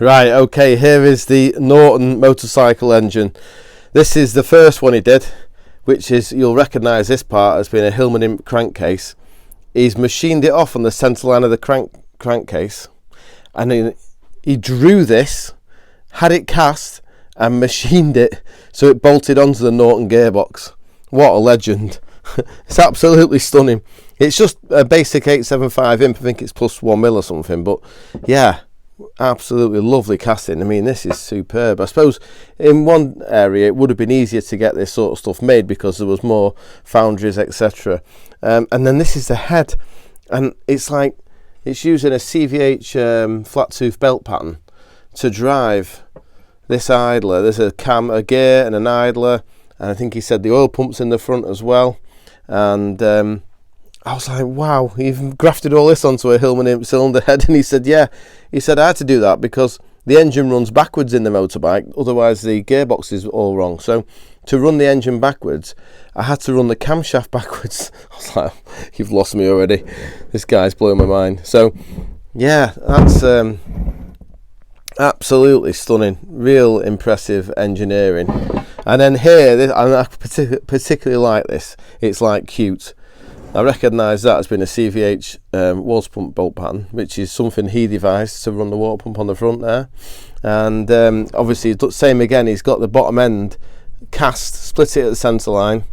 Right, okay, here is the Norton motorcycle engine. This is the first one he did, which is, you'll recognise this part as being a Hillman Imp crankcase. He's machined it off on the centre line of the crankcase, and he drew this, had it cast, and machined it so it bolted onto the Norton gearbox. What a legend. It's absolutely stunning. It's just a basic 875 imp, I think it's plus 1 mil or something, but yeah, absolutely lovely casting. I mean, this is superb. I suppose in one area it would have been easier to get this sort of stuff made because there was more foundries, etc. And then this is the head, and it's like it's using a CVH flat tooth belt pattern to drive this idler. There's a gear and an idler, and I think he said the oil pump's in the front as well. And I was like, wow, you've grafted all this onto a Hillman Imp cylinder head. And he said, yeah. He said, I had to do that because the engine runs backwards in the motorbike, otherwise the gearbox is all wrong. So to run the engine backwards, I had to run the camshaft backwards. I was like, you've lost me already. This guy's blowing my mind. So yeah, that's absolutely stunning. Real impressive engineering. And then here, I particularly like this. It's like cute. I recognise that as being a CVH water pump bolt pattern, which is something he devised to run the water pump on the front there. And obviously, same again, he's got the bottom end cast, split it at the centre line,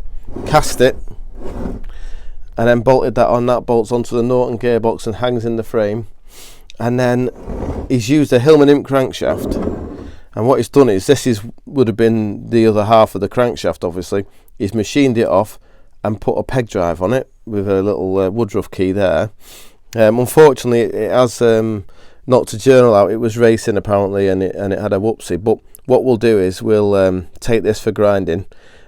cast it, and then bolted that on. That bolts onto the Norton gearbox and hangs in the frame. And then he's used a Hillman Imp crankshaft. And what he's done is, would have been the other half of the crankshaft, obviously. He's machined it off and put a peg drive on it with a little Woodruff key there. Unfortunately, it has knocked a journal out. It was racing apparently, and it had a whoopsie. But what we'll do is we'll take this for grinding,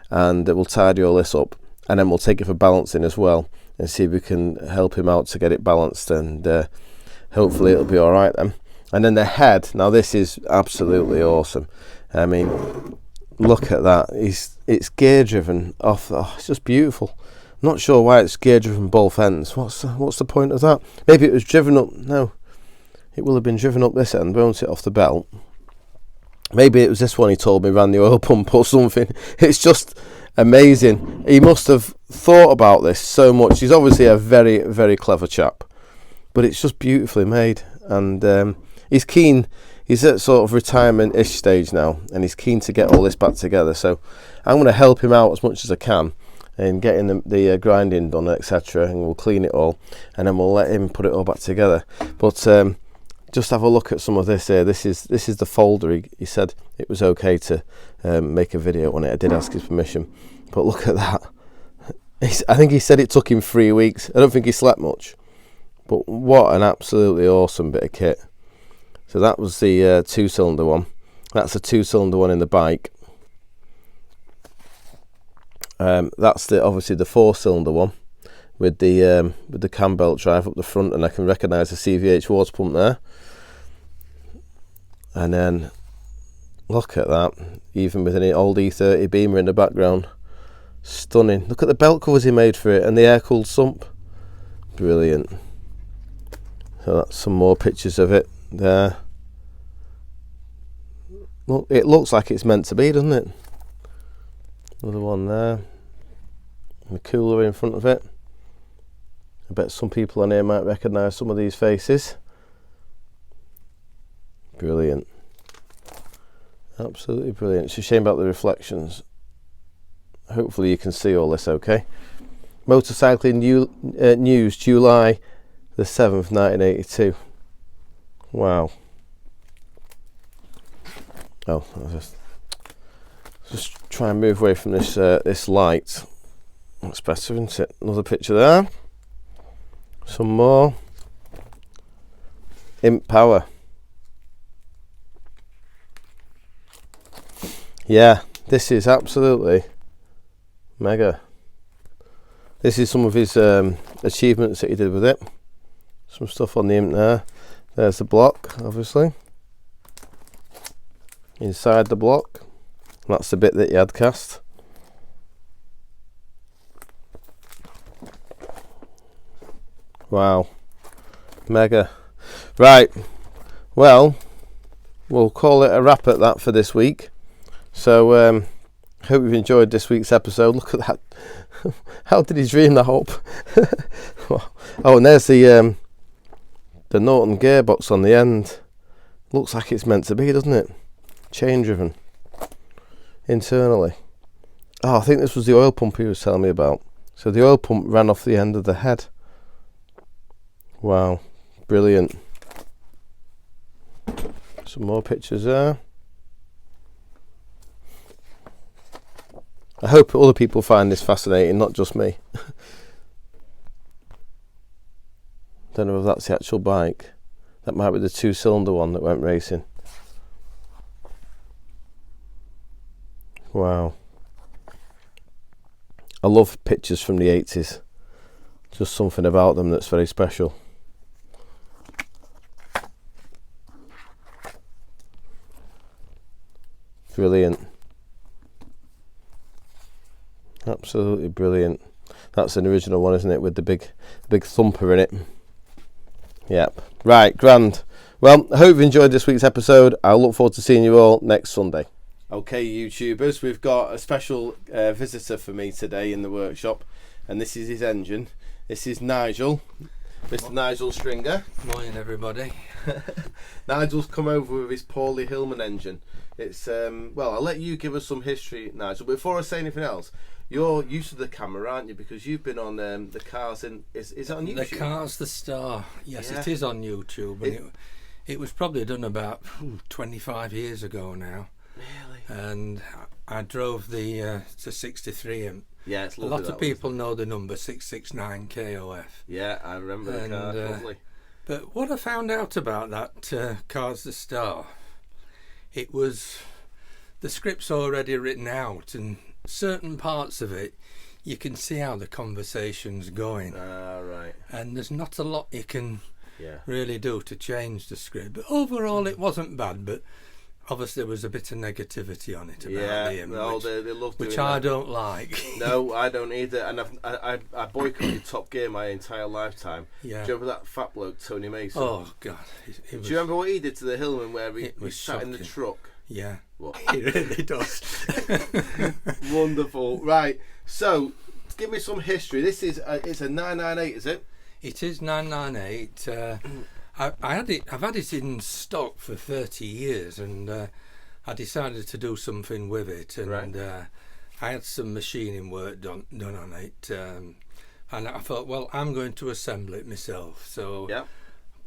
and we'll tidy all this up, and then we'll take it for balancing as well, and see if we can help him out to get it balanced, and hopefully it'll be all right then. And then the head. Now this is absolutely awesome. I mean, look at that. It's gear driven off. Oh, it's just beautiful. I'm not sure why it's gear driven both ends. What's the point of that? Maybe it was driven up. No, it will have been driven up this end, won't it, off the belt? Maybe it was this one he told me ran the oil pump or something. It's just amazing. He must have thought about this so much. He's obviously a very, very clever chap, but it's just beautifully made. And he's keen. He's at sort of retirement-ish stage now, and he's keen to get all this back together. So I'm going to help him out as much as I can in getting the grinding done, etc. And we'll clean it all, and then we'll let him put it all back together. But just have a look at some of this here. This is the folder. He said it was okay to make a video on it. I did ask his permission, but look at that. I think he said it took him 3 weeks. I don't think he slept much, but what an absolutely awesome bit of kit. So that was the 2-cylinder one. That's a 2-cylinder one in the bike. That's obviously the 4-cylinder one with the cam belt drive up the front, and I can recognise the CVH water pump there. And then look at that, even with an old E30 Beamer in the background. Stunning. Look at the belt covers he made for it, and the air-cooled sump. Brilliant. So that's some more pictures of it there. Look, it looks like it's meant to be, doesn't it? Another one there. And the cooler in front of it. I bet some people on here might recognise some of these faces. Brilliant. Absolutely brilliant. It's a shame about the reflections. Hopefully you can see all this okay. Motorcycling News, July the 7th, 1982. Wow. Oh, I'll just try and move away from this this light. That's better, isn't it? Another picture there. Some more. Imp Power. Yeah, this is absolutely mega. This is some of his achievements that he did with it. Some stuff on the Imp there. There's the block, obviously. Inside the block. That's the bit that he had cast. Wow. Mega. Right. Well, we'll call it a wrap at that for this week. So hope you've enjoyed this week's episode. Look at that. How did he dream that up? Oh, and there's the Norton gearbox on the end. Looks like it's meant to be, doesn't it? Chain driven internally. Oh, I think this was the oil pump he was telling me about. So the oil pump ran off the end of the head. Wow, brilliant. Some more pictures there. I hope other people find this fascinating, not just me. Don't know if that's the actual bike. That might be the 2-cylinder one that went racing. Wow. I love pictures from the 80s. Just something about them that's very special. Brilliant. Absolutely brilliant. That's an original one, isn't it, with the big thumper in it. Yep. Right, grand. Well, I hope you've enjoyed this week's episode. I'll look forward to seeing you all next Sunday. Okay, YouTubers, we've got a special visitor for me today in the workshop, and this is his engine. This is Nigel, Mr. Nigel Stringer. Morning, everybody. Nigel's come over with his Paulie Hillman engine. It's well, I'll let you give us some history, Nigel. But before I say anything else, you're used to the camera, aren't you? Because you've been on the cars in. Is it on YouTube? The Car's the Star. Yes, Yeah. It is on YouTube, and it was probably done about 25 years ago now. Really? And I drove the to 63, and Yeah, it's a lovely. lot of people know the number 669 KOF. Yeah, I remember the car. Lovely. But what I found out about that Car's the Star, it was the script's already written out, and certain parts of it you can see how the conversation's going. Right. And there's not a lot you can Yeah. really do to change the script. But overall it wasn't bad, but obviously there was a bit of negativity on it about the image, they love doing which that. I don't like. No, I don't either. And I boycotted Top Gear my entire lifetime. Yeah. Do you remember that fat bloke, Tony Mason? Oh God. Do you remember what he did to the Hillman where he was sat in the shocking. truck? Yeah. What? He really does. Wonderful. Right. So, give me some history. This is it's a 998, is it? It is 998. I've had it in stock for 30 years, and I decided to do something with it, and Right. I had some machining work done on it, and I thought, well, I'm going to assemble it myself. So Yeah.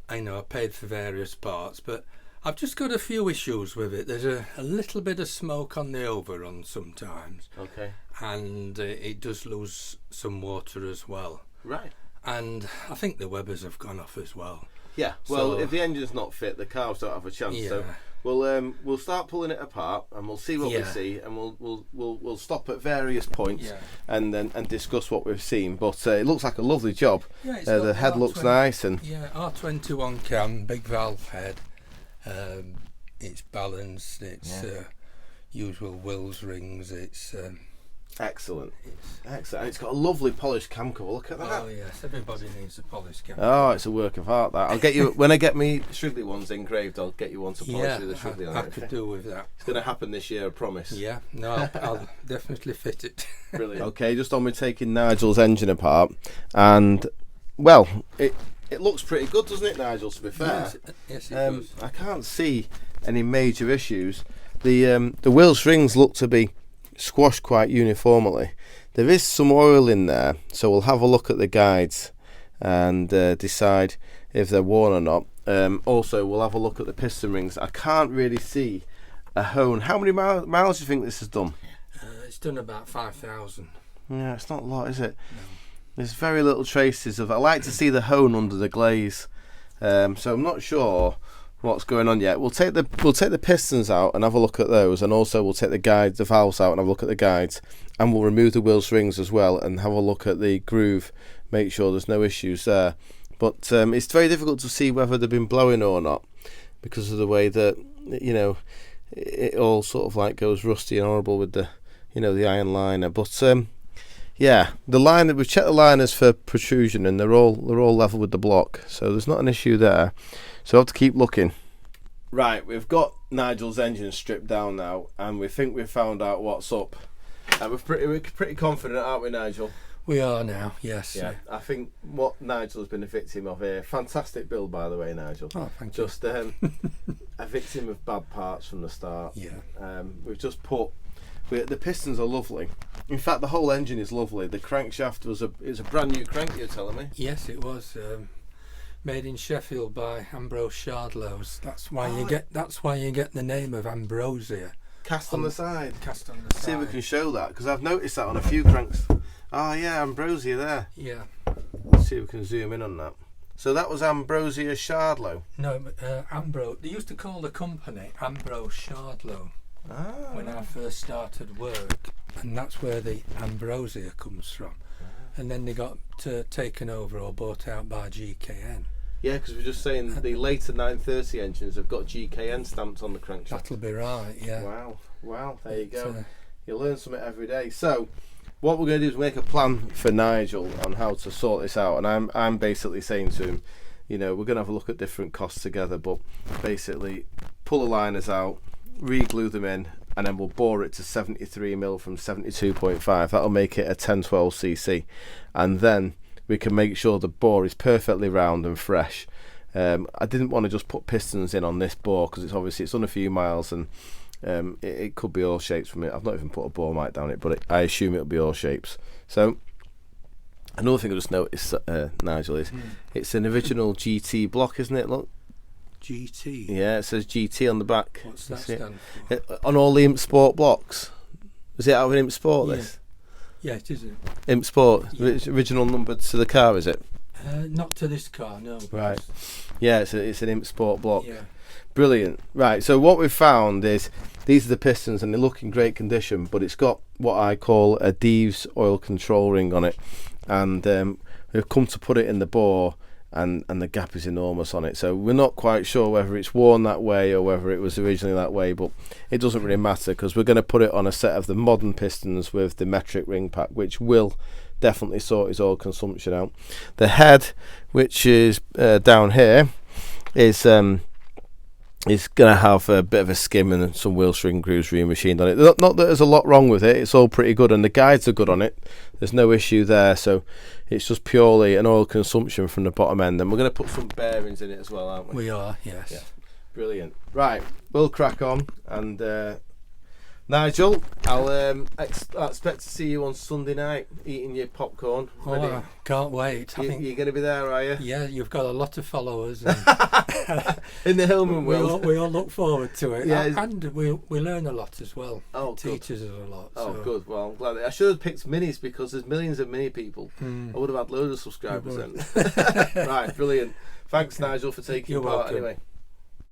I paid for various parts, but I've just got a few issues with it. There's a little bit of smoke on the overrun sometimes, Okay. and it does lose some water as well. Right. And I think the Webbers have gone off as well. Yeah. Well, So- if the engine's not fit, the cars don't have a chance. Yeah. So we'll start pulling it apart, and we'll see what we Yeah. see, and we'll stop at various points, Yeah. and discuss what we've seen. But it looks like a lovely job. Yeah, it's The got head looks nice, and Yeah, R21 cam, big valve head. It's balanced. It's usual Wills rings. It's excellent. Excellent. And it's got a lovely polished cam cover. Look at that. oh yes, everybody needs a polished cam. Oh, it's a work of art. That I'll get you when I get me Shrigley ones engraved. I'll get you one to polish Yeah, with the Shrigley on I it. could do with that. It's going to happen this year, I promise. Yeah, no, I'll definitely fit it. Brilliant. Okay, just on with taking Nigel's engine apart, and well, it looks pretty good, doesn't it, Nigel? To be fair, Yes, it does. I can't see any major issues. The wheel rings look to be squashed quite uniformly. There is some oil in there, so we'll have a look at the guides and decide if they're worn or not. Also, we'll have a look at the piston rings. I can't really see a hone. How many miles do you think this has done? It's done about 5,000. Yeah, it's not a lot, is it? No. There's very little traces of. I like to see the hone under the glaze, so I'm not sure what's going on yet. We'll take the pistons out and have a look at those, and also we'll take the valves out and have a look at the guides, and we'll remove the wheels rings as well and have a look at the groove, make sure there's no issues there. But it's very difficult to see whether they've been blowing or not because of the way that it all sort of like goes rusty and horrible with the the iron liner. But yeah, the liner, we've checked the liners for protrusion and they're all level with the block, so there's not an issue there. So I have to keep looking. Right, we've got Nigel's engine stripped down now, and we think we've found out what's up. And we're pretty confident, aren't we, Nigel? We are now, yes. Yeah, I think what Nigel's been a victim of here. Fantastic build, by the way, Nigel. Oh, thank you. Just a victim of bad parts from the start. Yeah. We've just put. The pistons are lovely. In fact, the whole engine is lovely. The crankshaft was a brand new crank. You're telling me? Yes, it was. Made in Sheffield by Ambrose Shardlows. That's why you get the name of Ambrosia. Cast on the side. Cast on the side. See if we can show that, because I've noticed that on a few cranks. Oh yeah, Ambrosia there. Yeah. Let's see if we can zoom in on that. So that was Ambrosia Shardlow. No, Ambrose. They used to call the company Ambrose Shardlow when I first started work, and that's where the Ambrosia comes from. And then they got taken over or bought out by GKN. Yeah, because we're just saying the later 930 engines have got GKN stamped on the crankshaft. That'll be right, yeah. Wow, there you go. You learn something every day. So, what we're going to do is make a plan for Nigel on how to sort this out. And I'm basically saying to him, you know, we're going to have a look at different costs together, but basically pull the liners out, re-glue them in, and then we'll bore it to 73mm from 72.5. That'll make it a 1012cc, and then we can make sure the bore is perfectly round and fresh. I didn't want to just put pistons in on this bore because it's on a few miles, and it could be all shapes from it. I've not even put a bore mic down it, but I assume it'll be all shapes. So another thing I just noticed, Nigel, is it's an original GT block, isn't it? Look. GT? Yeah, it says GT on the back. What's that stand for? On all the Imp Sport blocks. Was it out of an Imp Sport, this? Yeah, it is. Imp Sport, original number to the car, is it? Not to this car, no. Right. Yeah, it's an Imp Sport block. Yeah. Brilliant. Right, so what we've found is these are the pistons, and they look in great condition, but it's got what I call a Deeves oil control ring on it, and we've come to put it in the bore, and the gap is enormous on it, so we're not quite sure whether it's worn that way or whether it was originally that way, but it doesn't really matter because we're going to put it on a set of the modern pistons with the metric ring pack, which will definitely sort his oil consumption out. The head, which is down here, is going to have a bit of a skim and some wheel string grooves remachined on it. Not that there's a lot wrong with it, it's all pretty good, and the guides are good on it. There's no issue there, so it's just purely an oil consumption from the bottom end. And we're going to put some bearings in it as well, aren't we? We are, yes. Yeah. Brilliant. Right, we'll crack on, and Nigel, I'll expect to see you on Sunday night eating your popcorn. Ready? I can't wait. You're going to be there, are you? Yeah, you've got a lot of followers. And in the Hillman world. We all look forward to it. Yeah, and we learn a lot as well. Oh, it teaches us a lot. Oh, good. Well, I'm glad. I should have picked minis because there's millions of mini people. I would have had loads of subscribers then. Right, brilliant. Thanks, Nigel, for taking part anyway.